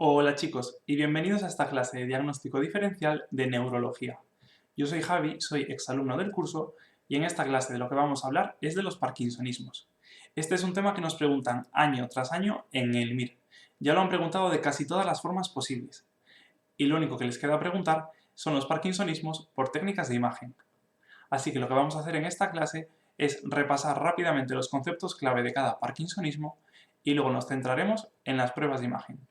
Hola chicos y bienvenidos a esta clase de diagnóstico diferencial de neurología. Yo soy Javi, soy exalumno del curso y en esta clase de lo que vamos a hablar es de los parkinsonismos. Este es un tema que nos preguntan año tras año en el MIR. Ya lo han preguntado de casi todas las formas posibles. Y lo único que les queda preguntar son los parkinsonismos por técnicas de imagen. Así que lo que vamos a hacer en esta clase es repasar rápidamente los conceptos clave de cada parkinsonismo y luego nos centraremos en las pruebas de imagen.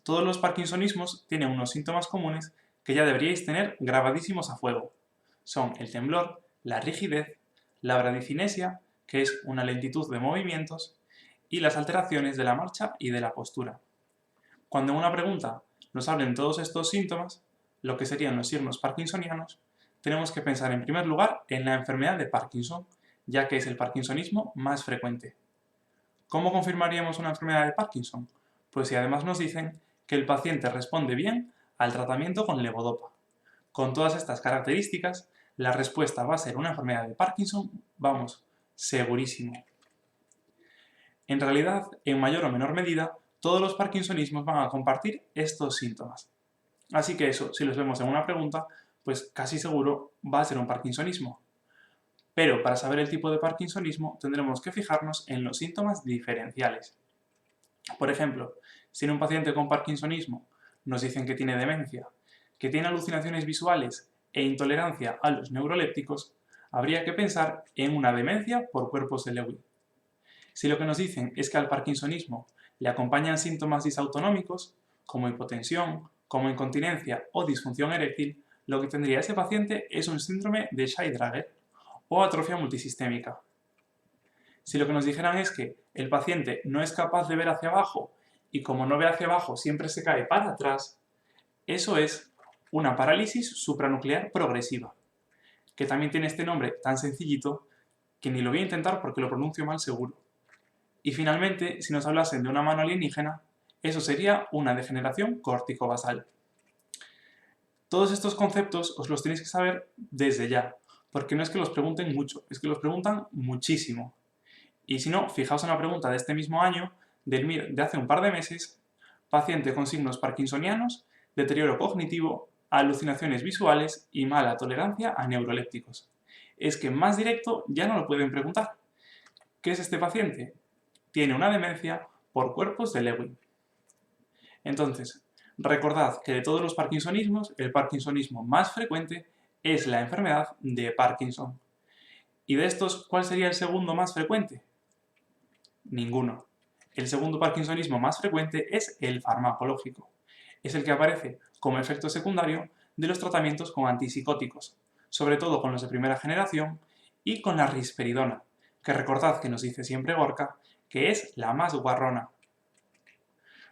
Todos los parkinsonismos tienen unos síntomas comunes que ya deberíais tener grabadísimos a fuego. Son el temblor, la rigidez, la bradicinesia, que es una lentitud de movimientos, y las alteraciones de la marcha y de la postura. Cuando en una pregunta nos hablen todos estos síntomas, lo que serían los signos parkinsonianos, tenemos que pensar en primer lugar en la enfermedad de Parkinson, ya que es el parkinsonismo más frecuente. ¿Cómo confirmaríamos una enfermedad de Parkinson? Pues si además nos dicen que el paciente responde bien al tratamiento con levodopa. Con todas estas características, la respuesta va a ser una enfermedad de Parkinson, vamos, segurísimo. En realidad, en mayor o menor medida, todos los parkinsonismos van a compartir estos síntomas. Así que eso, si los vemos en una pregunta, pues casi seguro va a ser un parkinsonismo. Pero para saber el tipo de parkinsonismo tendremos que fijarnos en los síntomas diferenciales. Por ejemplo, si en un paciente con parkinsonismo nos dicen que tiene demencia, que tiene alucinaciones visuales e intolerancia a los neurolépticos, habría que pensar en una demencia por cuerpos de Lewy. Si lo que nos dicen es que al parkinsonismo le acompañan síntomas disautonómicos, como hipotensión, como incontinencia o disfunción eréctil, lo que tendría ese paciente es un síndrome de Shay-Drager o atrofia multisistémica. Si lo que nos dijeran es que el paciente no es capaz de ver hacia abajo y como no ve hacia abajo siempre se cae para atrás, eso es una parálisis supranuclear progresiva, que también tiene este nombre tan sencillito que ni lo voy a intentar porque lo pronuncio mal seguro. Y finalmente, si nos hablasen de una mano alienígena, eso sería una degeneración córtico-basal. Todos estos conceptos os los tenéis que saber desde ya, porque no es que los pregunten mucho, es que los preguntan muchísimo. Y si no, fijaos en la pregunta de este mismo año, de hace un par de meses, paciente con signos parkinsonianos, deterioro cognitivo, alucinaciones visuales y mala tolerancia a neurolépticos. Es que más directo ya no lo pueden preguntar. ¿Qué es este paciente? Tiene una demencia por cuerpos de Lewy. Entonces, recordad que de todos los parkinsonismos, el parkinsonismo más frecuente es la enfermedad de Parkinson. ¿Y de estos cuál sería el segundo más frecuente? Ninguno. El segundo parkinsonismo más frecuente es el farmacológico. Es el que aparece como efecto secundario de los tratamientos con antipsicóticos, sobre todo con los de primera generación y con la risperidona, que recordad que nos dice siempre Gorka, que es la más guarrona.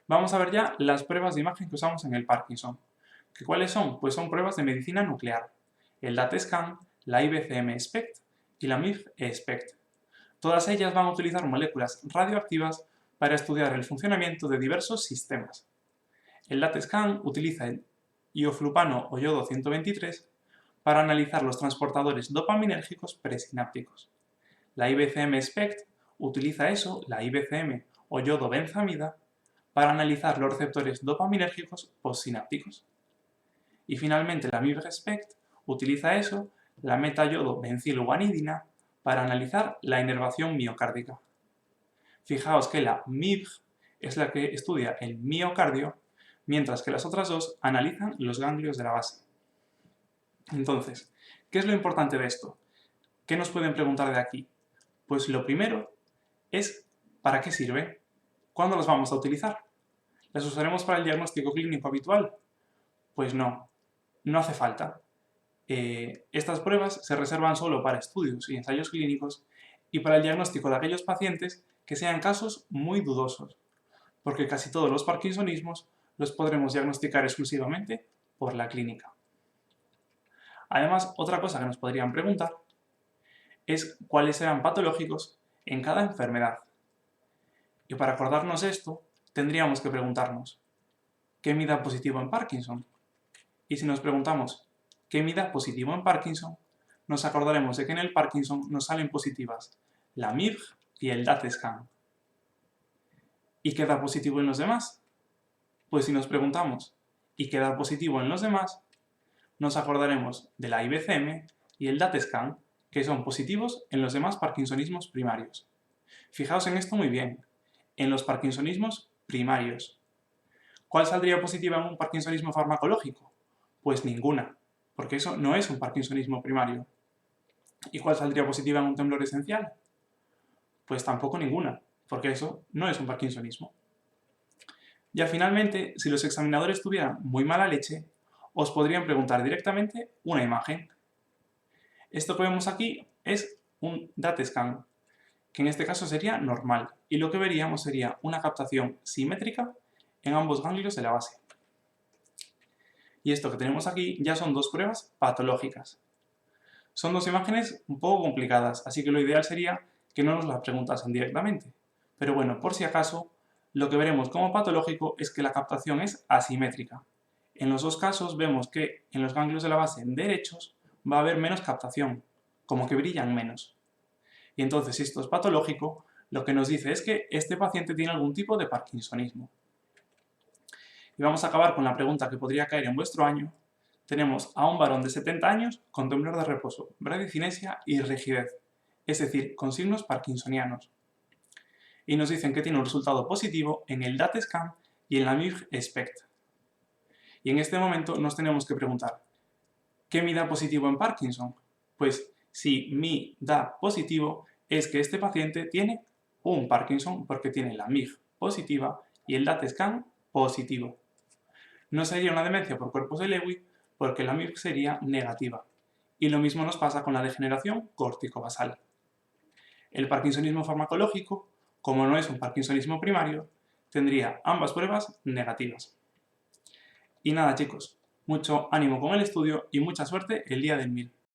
Vamos a ver ya las pruebas de imagen que usamos en el Parkinson. ¿Que ¿Cuáles son? Pues son pruebas de medicina nuclear. El DAT-SCAN, la IBCM-SPECT y la MIG-SPECT. Todas ellas van a utilizar moléculas radioactivas para estudiar el funcionamiento de diversos sistemas. El DAT-SCAN utiliza el ioflupano o yodo 123 para analizar los transportadores dopaminérgicos presinápticos. La IBCM-SPECT utiliza la IBCM o yodo benzamida, para analizar los receptores dopaminérgicos postsinápticos. Y finalmente la MIG-SPECT utiliza la metayodo benciloguanidina, para analizar la inervación miocárdica. Fijaos que la MIG es la que estudia el miocardio, mientras que las otras dos analizan los ganglios de la base. Entonces, ¿qué es lo importante de esto? ¿Qué nos pueden preguntar de aquí? Pues lo primero es ¿para qué sirve? ¿Cuándo las vamos a utilizar? ¿Las usaremos para el diagnóstico clínico habitual? Pues no, no hace falta. Estas pruebas se reservan solo para estudios y ensayos clínicos y para el diagnóstico de aquellos pacientes que sean casos muy dudosos, porque casi todos los parkinsonismos los podremos diagnosticar exclusivamente por la clínica. Además, otra cosa que nos podrían preguntar es cuáles serán patológicos en cada enfermedad. Y para acordarnos esto, tendríamos que preguntarnos, ¿qué me da positivo en Parkinson? Y si nos preguntamos, ¿qué me da positivo en Parkinson?, nos acordaremos de que en el Parkinson nos salen positivas la MIG y el DAT-SCAN. ¿Y qué da positivo en los demás? Pues si nos preguntamos ¿y qué da positivo en los demás?, nos acordaremos de la IBCM y el DATSCAN, que son positivos en los demás parkinsonismos primarios. Fijaos en esto muy bien, en los parkinsonismos primarios. ¿Cuál saldría positiva en un parkinsonismo farmacológico? Pues ninguna, porque eso no es un parkinsonismo primario. ¿Y cuál saldría positiva en un temblor esencial? Pues tampoco ninguna, porque eso no es un parkinsonismo. Ya finalmente, si los examinadores tuvieran muy mala leche, os podrían preguntar directamente una imagen. Esto que vemos aquí es un DATSCAN, que en este caso sería normal, y lo que veríamos sería una captación simétrica en ambos ganglios de la base. Y esto que tenemos aquí ya son dos pruebas patológicas. Son dos imágenes un poco complicadas, así que lo ideal sería que no nos las preguntasen directamente. Pero bueno, por si acaso, lo que veremos como patológico es que la captación es asimétrica. En los dos casos vemos que en los ganglios de la base derechos va a haber menos captación, como que brillan menos. Y entonces, si esto es patológico, lo que nos dice es que este paciente tiene algún tipo de parkinsonismo. Y vamos a acabar con la pregunta que podría caer en vuestro año. Tenemos a un varón de 70 años con temblor de reposo, bradicinesia y rigidez, es decir, con signos parkinsonianos. Y nos dicen que tiene un resultado positivo en el DATSCAN y en la MIG-SPECT. Y en este momento nos tenemos que preguntar, ¿qué me da positivo en Parkinson? Pues si mi da positivo es que este paciente tiene un Parkinson porque tiene la MIG positiva y el DATSCAN positivo. No sería una demencia por cuerpos de Lewy porque la MIG sería negativa. Y lo mismo nos pasa con la degeneración córtico-basal. El parkinsonismo farmacológico, como no es un parkinsonismo primario, tendría ambas pruebas negativas. Y nada chicos, mucho ánimo con el estudio y mucha suerte el día del 1000.